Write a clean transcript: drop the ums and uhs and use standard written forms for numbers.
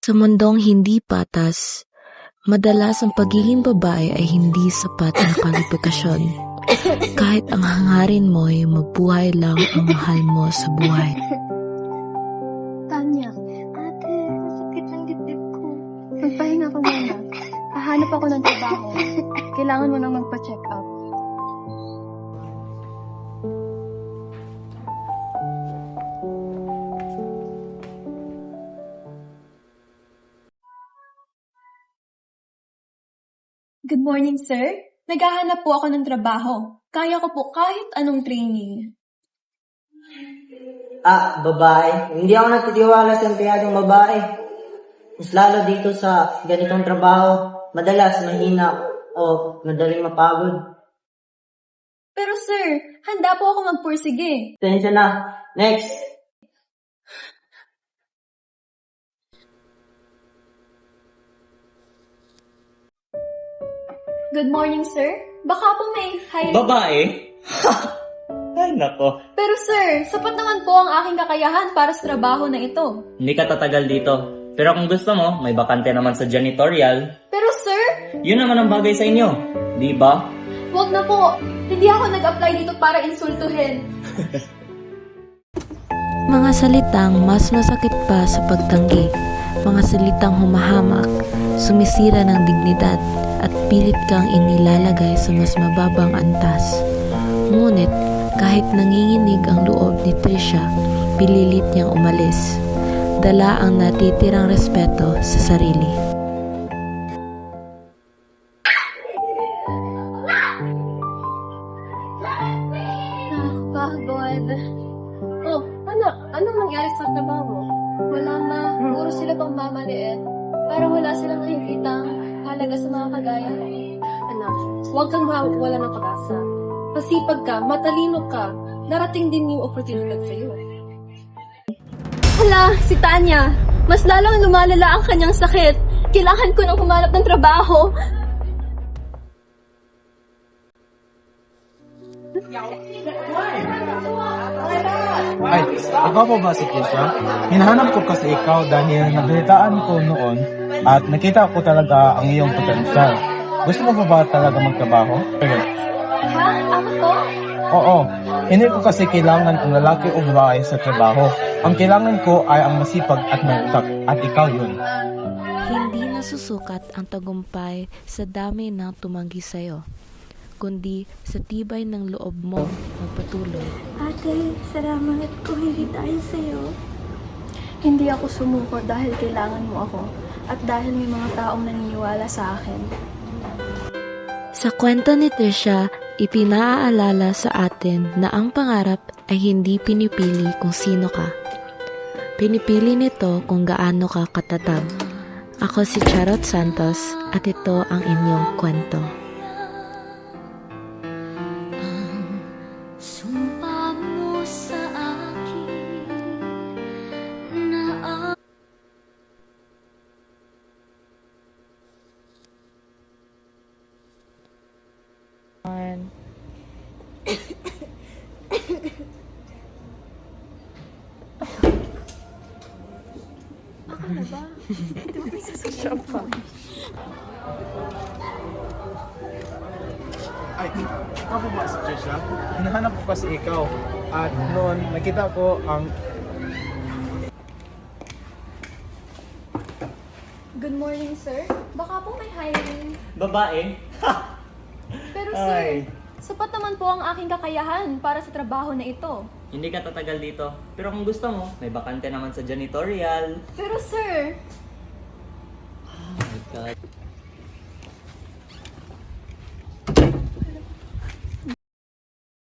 Sa mundong hindi patas, madalas ang pagiging babae ay hindi sapat na kwalifikasyon. Kahit ang hangarin mo'y magbuhay lang ang mahal mo sa buhay. Tanya, ate, masakit ang dibdib ko. Magpahinga ka muna. Hahanap ako ng trabaho. Kailangan mo nang magpa-check up. Good morning, sir. Naghahanap po ako ng trabaho. Kaya ko po kahit anong training. Babae. Hindi ako nagtitiwala sa empleyadong babae. Mas lalo dito sa ganitong trabaho, madalas mahina o madaling mapagod. Pero sir, handa po ako magpursige. Tensya na. Next. Good morning, sir. Baka po may hiring. Babae? Ay, nako. Pero sir, sapat naman po ang aking kakayahan para sa trabaho na ito. Hindi ka tatagal dito. Pero kung gusto mo, may bakante naman sa janitorial. Pero sir, Yun naman ang bagay sa inyo. Di ba? wag na po. Hindi ako nag-apply dito para insultuhin. Mga salitang mas masakit pa sa pagtanggi. Mga salitang humahamak, sumisira ng dignidad at pilit kang inilalagay sa mas mababang antas. Ngunit kahit nanginginig ang loob ni Trisha, pililit niyang umalis. Dala ang natitirang respeto sa sarili. Pagod. Oh, anak, anong nangyari sa trabaho? Wala ma, puro sila pang mamaliit. Para wala silang nakikitang halaga sa mga kagaya ko. Anak, huwag kang mawala ng pag-asa. Masipag ka, matalino ka, darating din yung opportunity sa'yo. Hala, si Tanya. Mas lalong lumalala ang kanyang sakit. Kailangan ko nang humanap ng trabaho. Ay, ikaw po ba si Kisha? Hinahanap ko kasi ikaw dahil nabalitaan ko noon at nakita ko talaga ang iyong potensyal. Gusto mo pa ba talaga magtrabaho? Sige. Ha? Ako to? Oo, hindi ko kasi kailangan ang lalaki o babae sa trabaho. Ang kailangan ko ay ang masipag at mautak at ikaw yun. Hindi nasusukat ang tagumpay sa dami ng tumanggi sa'yo, kundi sa tibay ng loob mo magpatuloy. Ate, salamat kung hindi dahil sa'yo. Hindi ako sumuko dahil kailangan mo ako at dahil may mga taong naniniwala sa akin. Sa kwento ni Trisha, ipinaaalala sa atin na ang pangarap ay hindi pinipili kung sino ka. Pinipili nito kung gaano ka katatag. Ako si Charot Santos at ito ang inyong kwento. Ay, ikaw po ba si Kisha? Hinahanap ko kasi ikaw at noon nakita ko ang... Good morning, sir. Baka po may hiring. Babae? Pero Ay. sir, sapat naman po ang aking kakayahan para sa trabaho na ito. Hindi ka tatagal dito. Pero kung gusto mo, may bakante naman sa janitorial. Pero sir, Oh my God.